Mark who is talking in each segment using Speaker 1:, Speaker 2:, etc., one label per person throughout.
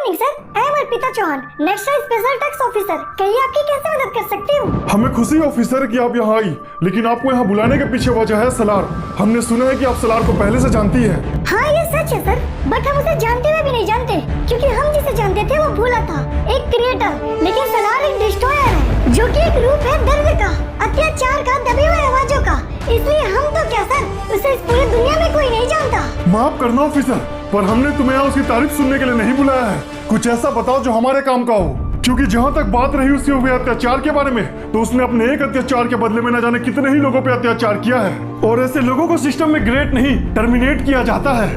Speaker 1: Morning sir, I am Arpita Chauhan, national special tax officer. कहिए आपकी कैसे मदद कर सकती हूँ?
Speaker 2: हमें खुशी ऑफिसर कि आप यहाँ आई, लेकिन आपको यहाँ बुलाने के पीछे वजह है सलार। हमने सुना है कि आप सलार को पहले से जानती है।
Speaker 1: हाँ ये सच है सर, बट हम उसे जानते हुए भी नहीं जानते, क्योंकि हम जिसे जानते थे वो भूला था, एक क्रिएटर। लेकिन सलार एक डिस्ट्रॉयर है, जो कि एक रूप है दर्द का, अत्याचार का, दबी हुई आवाजों का। इसलिए हम तो क्या सर, उसे इस पूरी दुनिया में कोई नहीं जानता।
Speaker 2: माफ करना ऑफिसर, पर हमने तुम्हें यहाँ उसकी तारीफ सुनने के लिए नहीं बुलाया है। कुछ ऐसा बताओ जो हमारे काम का हो, क्योंकि जहाँ तक बात रही उसके हुए अत्याचार के बारे में, तो उसने अपने एक अत्याचार के बदले में न जाने कितने ही लोगों पे अत्याचार किया है, और ऐसे लोगों को सिस्टम में ग्रेट नहीं टर्मिनेट किया जाता है।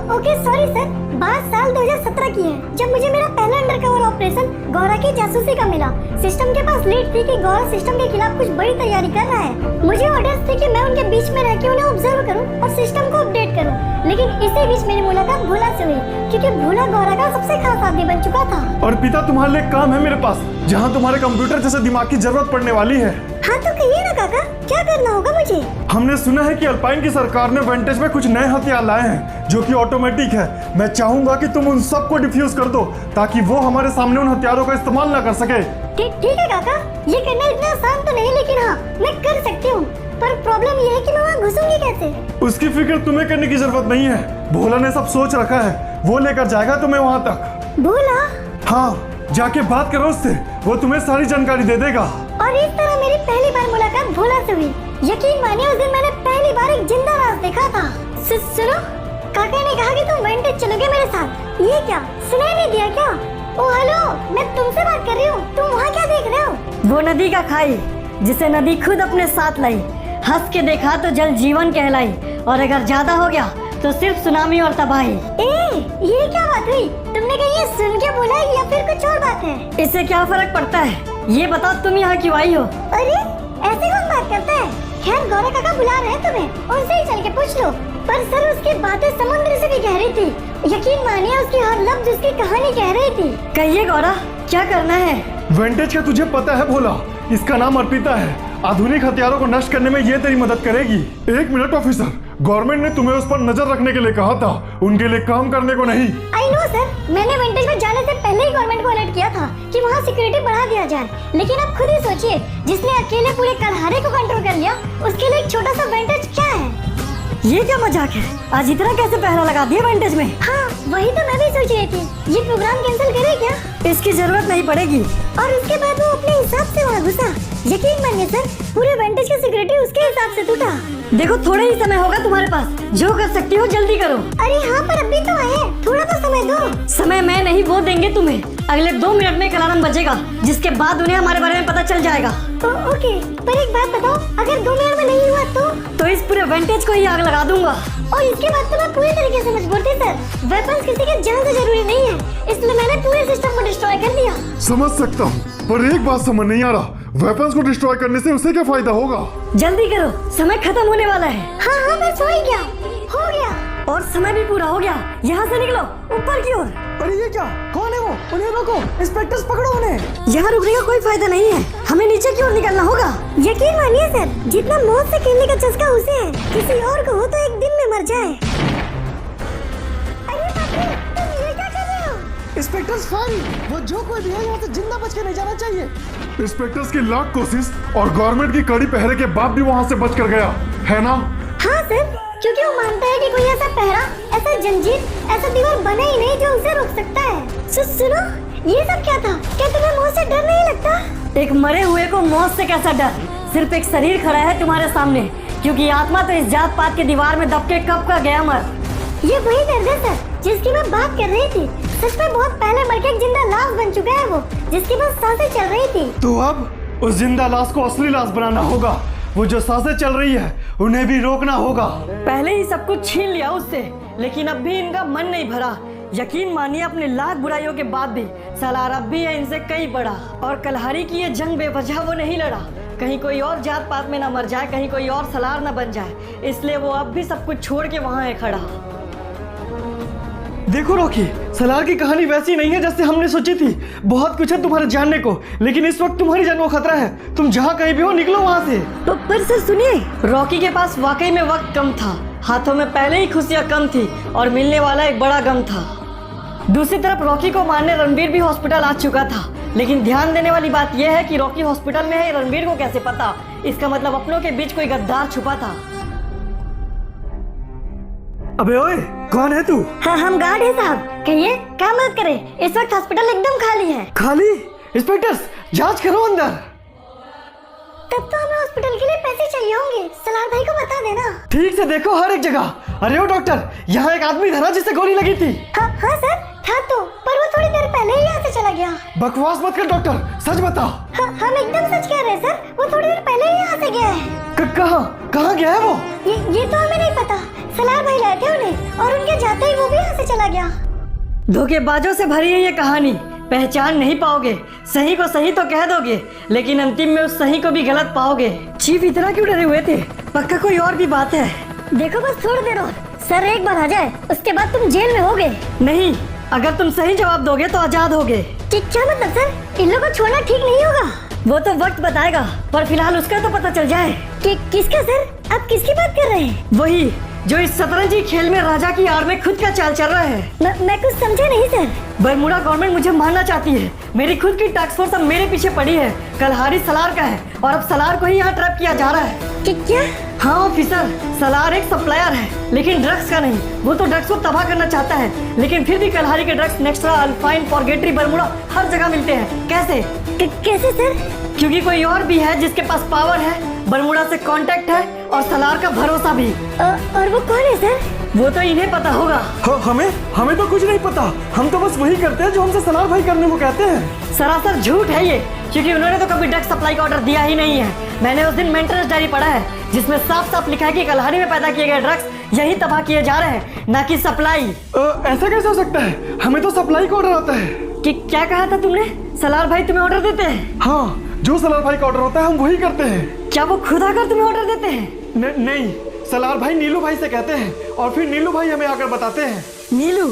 Speaker 1: ओके सॉरी सर, बात साल 2017 की है, जब मुझे मेरा पहला अंडरकवर ऑपरेशन गौरा की जासूसी का मिला। सिस्टम के पास लीड थी कि गौरा सिस्टम के खिलाफ कुछ बड़ी तैयारी कर रहा है। मुझे ऑर्डर्स थे कि मैं उनके बीच में रह के उन्हें ऑब्जर्व करूं और सिस्टम को अपडेट करूं। लेकिन इसी बीच मेरी मुलाकात भोला से हुई, क्योंकि भोला गौरा का सबसे खास आदमी बन चुका था।
Speaker 2: और पिता, तुम्हारे लिए काम है मेरे पास, जहाँ तुम्हारे कंप्यूटर जैसे दिमाग की जरूरत पड़ने वाली है।
Speaker 1: हाँ तो कहिए ना काका, क्या करना होगा मुझे?
Speaker 2: हमने सुना है कि अल्पाइन की सरकार ने वेंटेज में कुछ नए हथियार लाए हैं जो कि ऑटोमेटिक है। मैं चाहूंगा कि तुम उन सबको डिफ्यूज कर दो, ताकि वो हमारे सामने उन हथियारों का इस्तेमाल ना कर सके।
Speaker 1: ठीक है काका, ये करना इतना आसान तो नहीं, लेकिन हाँ मैं कर सकती हूँ। पर प्रॉब्लम ये है कि मैं वहाँ घुसूंगी कैसे?
Speaker 2: उसकी फिक्र तुम्हें करने की जरूरत नहीं है, भोला ने सब सोच रखा है, वो लेकर जाएगा तुम्हें वहाँ तक।
Speaker 1: भोला?
Speaker 2: हाँ, जाके बात करो उससे, वो तुम्हें सारी जानकारी दे देगा।
Speaker 1: और इस तरह मेरी पहली बार मुलाकात भोला से हुई। यकीन मानिए उस दिन मैंने पहली बार एक जिंदा लाश देखा था। सुनो, काका ने कहा कि तुम वेंटेज चलोगे मेरे साथ। ये क्या, सुनाई नहीं दिया क्या? ओ हेलो, मैं तुमसे बात कर रही हूँ, तुम वहाँ क्या देख रहे हो?
Speaker 3: वो नदी का खाई जिसे नदी खुद अपने साथ लाई, हंस के देखा तो जल जीवन कहलाई, और अगर ज्यादा हो गया तो सिर्फ सुनामी और तबाही।
Speaker 1: ये क्या बात हुई? तुमने कहीं ये सुन के बोला या फिर कुछ और बात है?
Speaker 3: इससे क्या फर्क पड़ता है, ये बताओ तुम यहाँ क्यों आई हो?
Speaker 1: अरे ऐसे कौन बात करता है? खैर गौरा काका बुला रहे हैं तुम्हें, उनसे ही चल के पूछ लो। पर सर उसकी बातें समुद्र से भी गहरी थी, यकीन मानिए उसकी हर लफ्ज उसकी कहानी कह रही थी।
Speaker 3: कहिए गौरा, क्या करना है?
Speaker 2: वेंटेज का तुझे पता है भोला, इसका नाम अर्पिता है। आधुनिक हथियारों को नष्ट करने में ये तेरी मदद करेगी। एक मिनट ऑफिसर, गवर्नमेंट ने तुम्हें उस पर नजर रखने के लिए कहा था, उनके लिए काम करने को नहीं।
Speaker 1: आई नो सर, मैंने वेंटेज में जाने से पहले ही गवर्नमेंट को अलर्ट किया था कि वहाँ सिक्योरिटी बढ़ा दिया जाए। लेकिन अब खुद ही सोचिए, जिसने अकेले पूरे कलहारे को कंट्रोल कर लिया, उसके लिए एक छोटा सा वेंटेज क्या है?
Speaker 3: ये क्या मजाक है, आज इतना कैसे पहरा लगा दिया वेंटेज में?
Speaker 1: हाँ वही तो मैं भी सोच रही थी, ये प्रोग्राम कैंसिल करे क्या?
Speaker 3: इसकी जरूरत नहीं पड़ेगी।
Speaker 1: और उसके बाद वो अपने हिसाब से वहाँ घुसा। यकीन मानिए सर, पूरे वेंटेज की सिक्योरिटी उसके हिसाब से टूटा।
Speaker 3: देखो थोड़ा ही समय होगा तुम्हारे पास, जो कर सकती हो जल्दी करो।
Speaker 1: अरे हाँ पर अभी तो आए, थोड़ा तो समय दो।
Speaker 3: समय मैं नहीं, वो देंगे तुम्हें। अगले 2 मिनट में अलार्म बजेगा, जिसके बाद उन्हें हमारे बारे में पता चल जाएगा।
Speaker 1: ओके, पर एक बात बताओ, अगर 2 मिनट में नहीं हुआ तो
Speaker 3: इस पूरे वेंटेज को ही आग लगा दूंगा।
Speaker 1: और इसके बाद तो मैं पूरी तरीके से मजबूर थी सर। वेपन्स किसी के जान से जरूरी नहीं है, इसलिए मैंने पूरे सिस्टम को डिस्ट्रॉय कर दिया।
Speaker 2: समझ सकता हूँ, पर एक बात समझ नहीं आ रहा, वेपन्स को डिस्ट्रॉय करने से उसे क्या फायदा होगा?
Speaker 3: जल्दी करो, समय खत्म होने वाला है।
Speaker 1: हाँ बस हो ही गया, हो गया।
Speaker 3: और समय भी पूरा हो गया, यहाँ से निकलो ऊपर की ओर।
Speaker 4: अरे ये क्या, कौन है वो? उन्हें रोको, इंस्पेक्टर्स पकड़ो उन्हें।
Speaker 3: यहाँ रुकने का कोई फायदा नहीं है, हमें नीचे की ओर निकलना होगा।
Speaker 1: यकीन मानिए सर, जितना मौत से खेलने का चस्का उसे है, किसी और को हो तो एक दिन में मर जाए। अरे बाप रे, तुम ये क्या कर रहे हो?
Speaker 4: इंस्पेक्टर्स फाइन, वो जो कोई भी है यहाँ से जिंदा बच के नहीं जाना चाहिए।
Speaker 2: इंस्पेक्टर्स की लाख कोशिश और गवर्नमेंट की कड़ी पहरे के बाद भी वहाँ से बच कर गया है ना?
Speaker 1: हाँ सर, क्योंकि वो मानता है कि कोई ऐसा पहरा, ऐसा जंजीर, ऐसा दीवार बना ही नहीं जो उसे रोक सकता है। सुनो, ये सब क्या था? क्या तुम्हें मौत से डर नहीं लगता?
Speaker 3: एक मरे हुए को मौत से कैसा डर? सिर्फ एक शरीर खड़ा है तुम्हारे सामने, क्योंकि आत्मा तो इस जात पात के दीवार में दब के कब का गया मर।
Speaker 1: ये वही दर्द है सर, जिसकी मैं बात कर रही थी। सच में बहुत पहले मर के एक जिंदा लाश बन चुका है वो, जिसकी बस सांसें चल रही थी।
Speaker 2: तो अब उस जिंदा लाश को असली लाश बनाना होगा। वो जो सांसें चल रही है उन्हें भी रोकना होगा।
Speaker 3: पहले ही सब कुछ छीन लिया उससे, लेकिन अब भी इनका मन नहीं भरा। यकीन मानिए अपने लाख बुराइयों के बाद भी सलार अब भी है इनसे कई बड़ा। और कलहारी की ये जंग बेवजह वो नहीं लड़ा, कहीं कोई और जात पात में ना मर जाए, कहीं कोई और सलार ना बन जाए, इसलिए वो अब भी सब कुछ छोड़ के वहाँ है खड़ा।
Speaker 4: देखो रॉकी, सलार की कहानी वैसी नहीं है जैसे हमने सोची थी। बहुत कुछ है तुम्हारे जानने को, लेकिन इस वक्त तुम्हारी जान को खतरा है। तुम जहाँ कहीं भी हो निकलो वहाँ से।
Speaker 3: पर सर सुनिए, रॉकी के पास वाकई में वक्त कम था, हाथों में पहले ही खुशियाँ कम थी और मिलने वाला एक बड़ा गम था। दूसरी तरफ रॉकी को मारने रणवीर भी हॉस्पिटल आ चुका था, लेकिन ध्यान देने वाली बात यह है कि रॉकी हॉस्पिटल में है, रणवीर को कैसे पता? इसका मतलब अपनों के बीच कोई गद्दार छुपा था।
Speaker 4: अबे ओए, कौन है तू?
Speaker 1: हाँ हम गार्ड हैं साहब, कहिए क्या मदद करें? इस वक्त हॉस्पिटल एकदम खाली है।
Speaker 4: खाली? इंस्पेक्टर्स, जांच करो अंदर।
Speaker 1: तब तो हमें हॉस्पिटल के लिए पैसे चाहिए होंगे, सलार भाई को बता देना।
Speaker 4: ठीक से देखो हर एक जगह। अरे ओ डॉक्टर, यहाँ एक आदमी था ना जिससे गोली लगी थी।
Speaker 1: हाँ सर था तो, पर वो थोड़ी देर पहले ही यहाँ से चला गया।
Speaker 4: बकवास मत कर डॉक्टर, सच बता।
Speaker 1: हम एकदम सच कह रहे हैं सर, वो थोड़ी देर पहले ही यहाँ से गया है।
Speaker 4: कहाँ गया है वो?
Speaker 1: ये तो हमें नहीं पता, सलार भाई लाए थे उन्हें और उनके जाते ही वो भी यहाँ से चला गया।
Speaker 3: धोखेबाजों से भरी है ये कहानी, पहचान नहीं पाओगे। सही को सही तो कह दोगे, लेकिन अंतिम में उस सही को भी गलत पाओगे। चीफ इतना क्यों डरे हुए थे? पक्का कोई और भी बात है।
Speaker 1: देखो बस थोड़ी देर और, सर एक बार आ जाए उसके बाद तुम जेल में होगे।
Speaker 3: नहीं, अगर तुम सही जवाब दोगे तो आजाद होगे।
Speaker 1: क्या मतलब सर? इन लोगों को छोड़ना ठीक नहीं होगा।
Speaker 3: वो तो वक्त बताएगा, पर फिलहाल उसका तो पता चल जाए।
Speaker 1: किसका सर? आप किसकी बात कर रहे हैं?
Speaker 3: वही जो इस शतरंजी खेल में राजा की आड़ में खुद का चाल चल रहा है।
Speaker 1: मैं कुछ समझा नहीं सर।
Speaker 3: बरमूडा गवर्नमेंट मुझे मारना चाहती है। मेरी खुद की टास्क फोर्स अब मेरे पीछे पड़ी है। कलहारी सलार का है और अब सलार को ही यहाँ ट्रैप किया जा रहा है।
Speaker 1: क्या?
Speaker 3: हाँ ऑफिसर, सलार एक सप्लायर है, लेकिन ड्रग्स का नहीं। वो तो ड्रग्स को तबाह करना चाहता है, लेकिन फिर भी कलहारी के ड्रग्स नेक्स्ट्रा, अल्फाइन, फॉरगेटरी, बरमूडा हर जगह मिलते हैं। कैसे?
Speaker 1: कैसे सर?
Speaker 3: क्योंकि कोई और भी है जिसके पास पावर है, बरमूडा से कांटेक्ट है और सलार का भरोसा भी।
Speaker 1: और वो कौन है सर?
Speaker 3: वो तो इन्हें पता होगा।
Speaker 4: हमें तो कुछ नहीं पता। हम तो बस वही करते हैं जो हमसे सलार भाई करने को कहते हैं।
Speaker 3: सरासर झूठ है ये, क्योंकि उन्होंने तो कभी ड्रग्स सप्लाई का ऑर्डर दिया ही नहीं है। मैंने उस दिन मेंटेनेंस डायरी पढ़ा है, जिसमें साफ साफ लिखा है कि कलहारी में पैदा किए गए ड्रग्स यही तबाह किए जा रहे हैं, ना कि सप्लाई।
Speaker 4: ऐसा कैसे हो सकता है? हमें तो सप्लाई का ऑर्डर आता है।
Speaker 3: कि क्या कहा था तुमने? सलार भाई तुम्हें ऑर्डर देते हैं?
Speaker 4: हाँ, जो सलार भाई का ऑर्डर होता है हम वही करते हैं।
Speaker 3: क्या वो खुद आकर तुम्हें ऑर्डर देते हैं?
Speaker 4: नहीं, सलार भाई नीलू भाई से कहते हैं और फिर नीलू भाई हमें आकर बताते हैं।
Speaker 3: नीलू?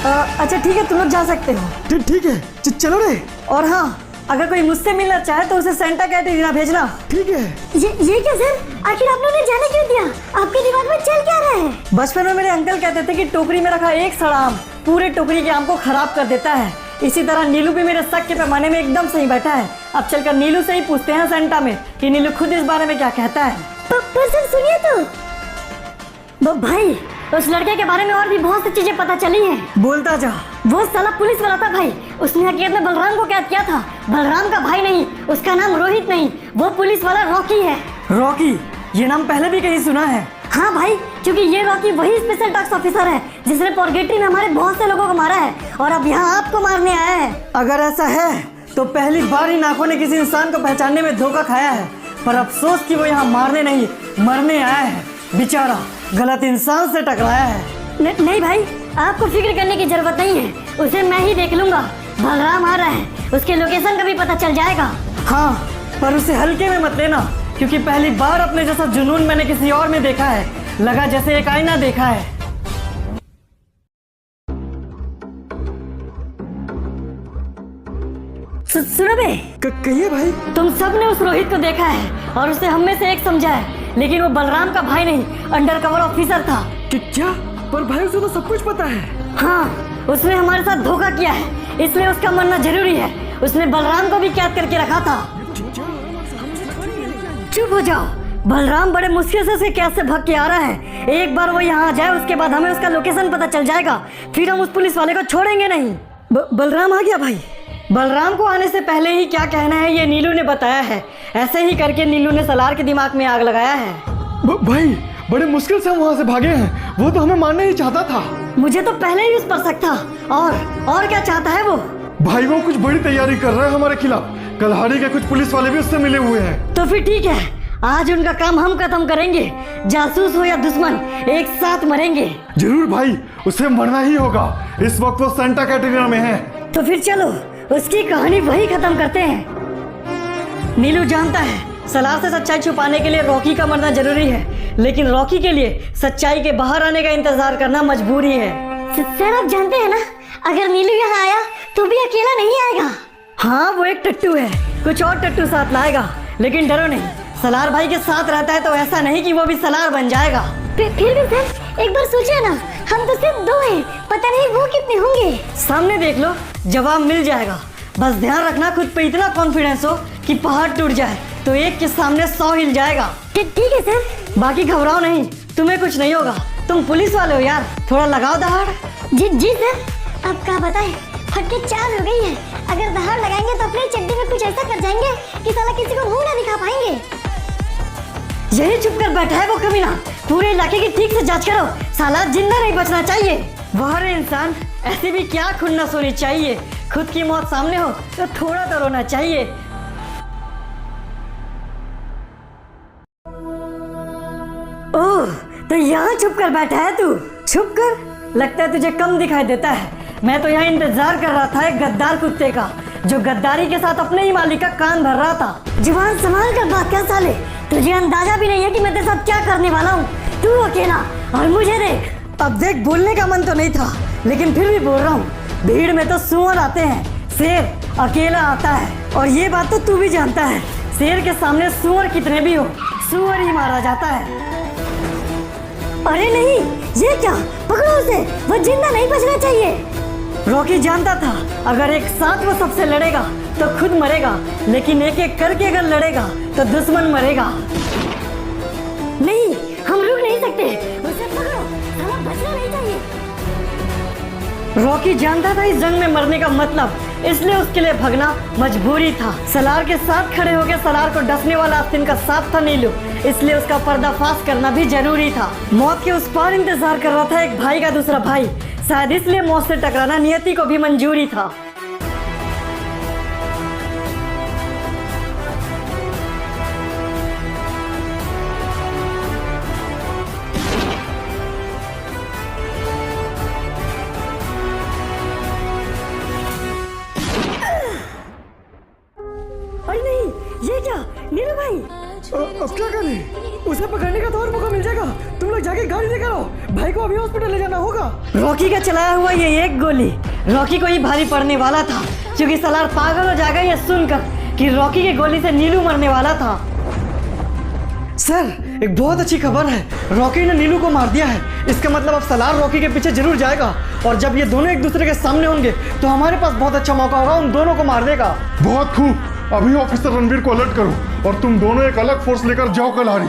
Speaker 3: अच्छा ठीक है, तुम लोग जा सकते हो।
Speaker 4: ठीक है, चलो रे।
Speaker 3: और हाँ, अगर कोई मुझसे मिलना चाहे तो उसे सेंटा कैटरीना भेजना।
Speaker 4: ठीक है।
Speaker 1: ये क्या सर? आखिर आप लोगों ने जाने क्यों दिया? आपके दिमाग में चल क्या रहा है?
Speaker 3: बचपन में मेरे अंकल कहते थे कि टोकरी में रखा एक सड़ा आम पूरे टोकरी के आम को खराब कर देता है। इसी तरह नीलू भी मेरे शक के पैमाने में एकदम सही बैठा है। अब चलकर नीलू से ही पूछते हैं सेंटा में कि नीलू खुद इस बारे में क्या कहता है।
Speaker 1: पर सर सुनिए तो भाई, उस लड़के के बारे में और भी बहुत सी चीजें पता चली हैं।
Speaker 3: बोलता जा।
Speaker 1: वो साला पुलिस वाला था भाई, उसने हकीकत में बलराम को कैद किया था। बलराम का भाई नहीं, उसका नाम रोहित नहीं, वो पुलिस वाला रॉकी है।
Speaker 3: रॉकी? ये नाम पहले भी कहीं सुना है।
Speaker 1: हाँ भाई, क्योंकि ये रॉकी वही स्पेशल टास्क ऑफिसर है जिसने फॉरगेटरी में हमारे बहुत से लोगों को मारा है और अब यहाँ आपको मारने आया है।
Speaker 3: अगर ऐसा है तो पहली बार इन आंखों ने किसी इंसान को पहचानने में धोखा खाया है, पर अफसोस कि वो यहाँ मारने नहीं मरने आया है। बेचारा गलत इंसान से टकराया है।
Speaker 1: नहीं भाई, आपको फिक्र करने की जरूरत नहीं है, उसे मैं ही देख लूंगा। बलराम आ रहा है, उसके लोकेशन का भी पता चल जाएगा।
Speaker 3: हाँ, पर उसे हल्के में मत लेना, क्योंकि पहली बार अपने जैसा जुनून मैंने किसी और में देखा है। लगा जैसे एक आईना देखा है।
Speaker 1: सुनो बे,
Speaker 4: कहिए भाई।
Speaker 1: तुम सब ने उस रोहित को देखा है और उसे हम में से एक समझा है, लेकिन वो बलराम का भाई नहीं, अंडरकवर ऑफिसर था।
Speaker 4: क्या? पर भाई उसे तो सब कुछ पता है।
Speaker 1: हाँ, उसने हमारे साथ धोखा किया है, इसलिए उसका मरना जरूरी है। उसने बलराम को भी कैद करके रखा था। चुप हो जाओ, बलराम बड़े मुश्किल से उसे कैद से भाग के आ रहा है। एक बार वो यहाँ आ जाए, उसके बाद हमें उसका लोकेशन पता चल जाएगा, फिर हम उस पुलिस वाले को छोड़ेंगे नहीं।
Speaker 3: बलराम आ गया भाई। बलराम को आने से पहले ही क्या कहना है ये नीलू ने बताया है। ऐसे ही करके नीलू ने सलार के दिमाग में आग लगाया है।
Speaker 4: भाई बड़े मुश्किल से हम वहाँ से भागे हैं, वो तो हमें मारना ही चाहता था।
Speaker 3: मुझे तो पहले ही उस पर शक था। और क्या चाहता है वो?
Speaker 2: भाई वो कुछ बड़ी तैयारी कर रहा है हमारे खिलाफ। कलहारी के कुछ पुलिस वाले भी उससे मिले हुए हैं।
Speaker 3: तो फिर ठीक है, आज उनका काम हम खत्म करेंगे। जासूस हो या दुश्मन, एक साथ मरेंगे।
Speaker 2: जरूर भाई, उसे मरना ही होगा। इस वक्त वो सेंटा कैटरीना में है।
Speaker 3: तो फिर चलो उसकी कहानी वही खत्म करते हैं। नीलू जानता है सलार से सच्चाई छुपाने के लिए रॉकी का मरना जरूरी है, लेकिन रॉकी के लिए सच्चाई के बाहर आने का इंतजार करना मजबूरी है।
Speaker 1: सर आप जानते हैं ना, अगर नीलू यहाँ आया तो भी अकेला नहीं आएगा।
Speaker 3: हाँ, वो एक टट्टू है, कुछ और टट्टू साथ लाएगा, लेकिन डरो नहीं, सलार भाई के साथ रहता है तो ऐसा नहीं कि वो भी सलार बन जाएगा।
Speaker 1: फिर भी सर एक बार सोचिए ना, हम तो सिर्फ दो हैं, पता नहीं वो कितने होंगे।
Speaker 3: सामने देख लो, जवाब मिल जाएगा। बस ध्यान रखना खुद पे इतना कॉन्फिडेंस हो कि पहाड़ टूट जाए तो एक के सामने 100 हिल जाएगा।
Speaker 1: ठीक है सर।
Speaker 3: बाकी घबराओ नहीं, तुम्हें कुछ नहीं होगा। तुम पुलिस वाले हो यार, थोड़ा लगाओ दहाड़।
Speaker 1: जी सर। अब क्या बताएं, फटके 4 हो गई है। अगर दहाड़ लगाएंगे तो अपनी चड्डी में कुछ ऐसा कर जाएंगे कि साला किसी को मुंह ना दिखा पाएंगे।
Speaker 3: यही चुप कर बैठा है वो कमीना। पूरे इलाके की ठीक से जांच करो, साला जिंदा नहीं बचना चाहिए। वह इंसान, ऐसी भी क्या खुन्नस होनी चाहिए। खुद की मौत सामने हो तो थोड़ा तो रोना चाहिए। ओह, तो यहाँ छुप कर बैठा है तू। छुप कर? लगता है तुझे कम दिखाई देता है। मैं तो यहाँ इंतजार कर रहा था एक गद्दार कुत्ते का, जो गद्दारी के साथ अपने ही मालिक का कान भर रहा था।
Speaker 1: जुबान संभाल कर बात कर साले। तुझे अंदाजा भी नहीं है कि मैं तेरे साथ क्या करने वाला हूँ। तू अकेला और मुझे देख।
Speaker 3: अब देख, बोलने का मन तो नहीं था, लेकिन फिर भी बोल रहा हूँ। भीड़ में तो सुअर आते हैं, शेर अकेला आता है। और ये बात तो तू भी जानता है, शेर के सामने सुअर कितने भी हो, सुअर ही मारा जाता है।
Speaker 1: अरे नहीं, ये क्या? पकड़ो उसे, वो जिंदा नहीं बचना चाहिए।
Speaker 3: रॉकी जानता था अगर एक साथ वो सबसे लड़ेगा तो खुद मरेगा, लेकिन एक एक करके अगर लड़ेगा तो दुश्मन मरेगा।
Speaker 1: नहीं, हम रुक नहीं सकते। उसे पकड़ो, हमें बचना नहीं चाहिए।
Speaker 3: रॉकी जानता था इस जंग में मरने का मतलब, इसलिए उसके लिए भगना मजबूरी था। सलार के साथ खड़े होकर सलार को डसने वाला आस्तीन का साथ था नीलू, इसलिए उसका पर्दाफाश करना भी जरूरी था। मौत के उस पार इंतजार कर रहा था एक भाई का दूसरा भाई, शायद इसलिए मौत से टकराना नियति को भी मंजूरी था। अरे नहीं, ये क्या नीलू भाई?
Speaker 4: अब क्या करें? उसे पकड़ने का तो और मौका मिल जाएगा। तुम लोग जाके गाड़ी लेकर आओ, भाई को अभी हॉस्पिटल ले जाना होगा।
Speaker 3: रॉकी का चलाया हुआ ये एक गोली रॉकी को ही भारी पड़ने वाला था, क्योंकि सलार पागल हो जाएगा ये सुनकर कि रॉकी की गोली से नीलू मरने वाला था।
Speaker 4: सर, एक बहुत अच्छी खबर है, रॉकी ने नीलू को मार दिया है। इसका मतलब अब सलार रॉकी के पीछे जरूर जाएगा, और जब ये दोनों एक दूसरे के सामने होंगे तो हमारे पास बहुत अच्छा मौका होगा उन दोनों को मारने का।
Speaker 2: बहुत खूब, अभी ऑफिसर रणवीर को अलर्ट करो और तुम दोनों एक अलग फोर्स लेकर जाओ कलहारी।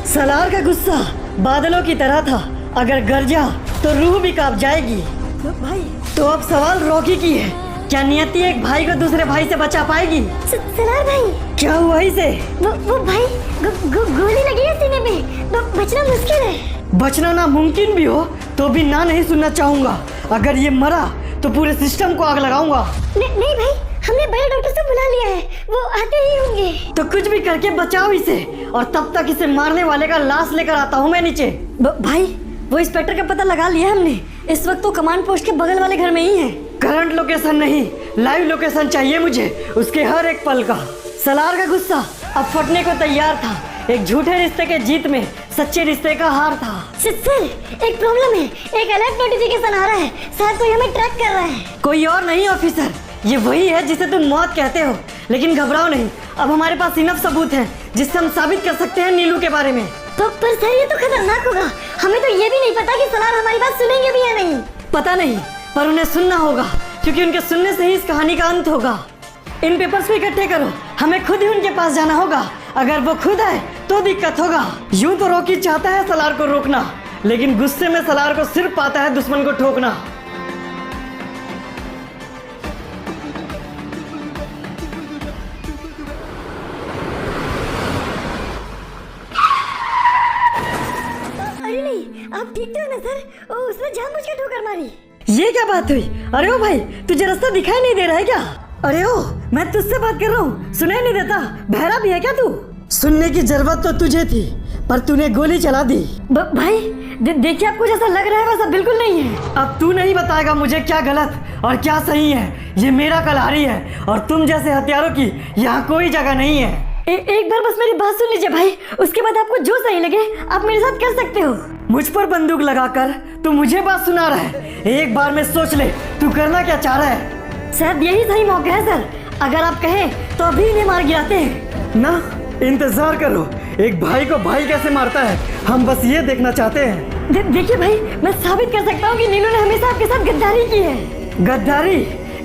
Speaker 3: सलार का गुस्सा बादलों की तरह था, अगर गरजा तो रूह भी कांप जाएगी। भाई, तो अब सवाल रॉकी की है, क्या नियति एक भाई को दूसरे भाई से बचा पाएगी?
Speaker 1: सलार भाई,
Speaker 3: क्या हुआ इसे?
Speaker 1: वो भाई गोली लगी है सीने में, तो बचना मुश्किल है।
Speaker 3: बचना नामुमकिन भी हो तो भी ना नहीं सुनना चाहूंगा। अगर ये मरा तो पूरे सिस्टम को आग लगाऊंगा।
Speaker 1: नहीं भाई, हमने बड़े डॉक्टर से बुला लिया है, वो आते ही होंगे।
Speaker 3: तो कुछ भी करके बचाओ इसे, और तब तक इसे मारने वाले का लाश लेकर आता हूँ मैं नीचे। भाई, वो इंस्पेक्टर का पता लगा लिया हमने। इस वक्त तो कमांड पोस्ट के बगल वाले घर में ही है। करंट लोकेशन नहीं, लाइव लोकेशन चाहिए मुझे, उसके हर एक पल का। सलार का गुस्सा अब फटने को तैयार था। एक झूठे रिश्ते के जीत में सच्चे रिश्ते का हार था।
Speaker 1: सर, एक प्रॉब्लम है, एक अलर्ट नोटिफिकेशन आ रहा है, शायद कोई हमें ट्रैक कर रहा है।
Speaker 3: कोई और नहीं ऑफिसर, ये वही है जिसे तुम मौत कहते हो। लेकिन घबराओ नहीं, अब हमारे पास इनफ सबूत है जिससे हम साबित कर सकते हैं नीलू के बारे में।
Speaker 1: पर सर, ये तो खतरनाक होगा। हमें तो ये भी नहीं पता कि सलार हमारी बात सुनेंगे भी या नहीं।
Speaker 3: पता नहीं, पर उन्हें सुनना होगा, क्योंकि उनके सुनने से ही इस कहानी का अंत होगा। इन पेपर्स को इकट्ठे करो, हमें खुद ही उनके पास जाना होगा। अगर वो खुद आए तो दिक्कत होगा। यूं तो रॉकी चाहता है सलार को रोकना, लेकिन गुस्से में सलार को सिर्फ पाता है दुश्मन को ठोकना।
Speaker 1: अरे नहीं, आप ठीक तो हो ना सर? ओ, उसने जानबूझकर ठोकर मारी।
Speaker 3: ये क्या बात हुई? अरे ओ भाई, तुझे रास्ता दिखाई नहीं दे रहा है क्या? अरे ओ, मैं तुझसे बात कर रहा हूँ, सुनाई नहीं देता? बहरा भी है क्या तू? सुनने की जरूरत तो तुझे थी, पर तूने गोली चला दी।
Speaker 1: भाई, देखिए, आपको जैसा लग रहा है वैसा बिल्कुल नहीं है।
Speaker 3: अब तू नहीं बताएगा मुझे क्या गलत और क्या सही है। ये मेरा कलहारी है, और तुम जैसे हथियारों की यहाँ कोई जगह नहीं है।
Speaker 1: एक बार बस मेरी बात सुन लीजिए भाई, उसके बाद आपको जो सही लगे आप मेरे साथ कर सकते हो।
Speaker 3: मुझ पर बंदूक लगाकर तू मुझे बात सुना रहा है? एक बार में सोच ले, तू करना क्या चाह रहा है?
Speaker 1: सर, यही सही मौका है सर, अगर आप कहें तो अभी इन्हें मार गिराते हैं
Speaker 4: ना, इंतजार करो, एक भाई को भाई कैसे मारता है, हम बस ये देखना चाहते हैं।
Speaker 3: देखिए भाई, मैं साबित कर सकता हूँ कि नीलू ने हमेशा आपके साथ गद्दारी की है। गद्दारी?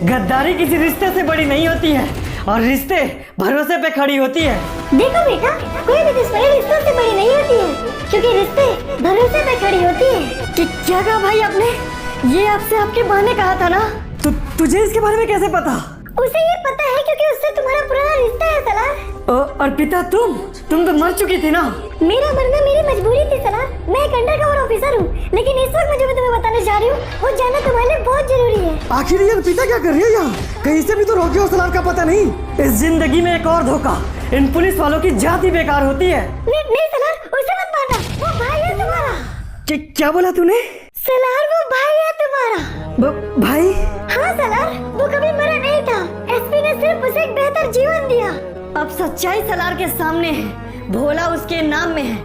Speaker 3: गद्दारी किसी रिश्ते से बड़ी नहीं होती है, और रिश्ते भरोसे पे खड़ी होती है।
Speaker 1: देखो बेटा, कोई भी दुश्मनी रिश्तों से बड़ी नहीं होती है, क्योंकि रिश्ते भरोसे पे खड़ी होती है।
Speaker 3: कि क्या कहा भाई आपने? ये आपसे आपके माँ ने कहा था ना? तो तुझे इसके बारे में कैसे पता?
Speaker 1: उसे ये पता है क्योंकि उससे तुम्हारा पुराना रिश्ता है सलार।
Speaker 3: और पिता तुम तो मर चुकी थी ना?
Speaker 1: मेरा मरना मेरी मजबूरी थी सलार। मैं एक अंडरकवर ऑफिसर हूँ, लेकिन इस वक्त मुझे तुम्हें बताने जा रही हूँ, वो जानना तुम्हारे लिए बहुत जरूरी है।
Speaker 4: आखिर ये अर्पिता क्या कर रही है यहाँ? कहीं से भी तो रॉकी और सलार का पता नहीं।
Speaker 3: इस जिंदगी में एक और धोखा, इन पुलिस वालों की जात ही बेकार होती है।
Speaker 1: नहीं सलार, उसे मत मारना, वो भाई है तुम्हारा।
Speaker 3: क्या बोला तूने?
Speaker 1: सलार, वो भाई है तुम्हारा।
Speaker 3: भाई?
Speaker 1: हाँ सलार, वो कभी मरा नहीं था। एसपी ने सिर्फ उसे एक बेहतर जीवन दिया।
Speaker 3: अब सच्चाई सलार के सामने है। भोला उसके नाम में है,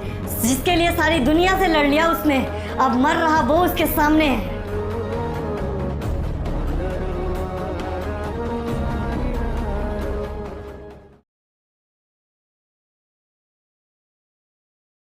Speaker 3: जिसके लिए सारी दुनिया से लड़ लिया उसने। अब मर रहा वो उसके सामने है।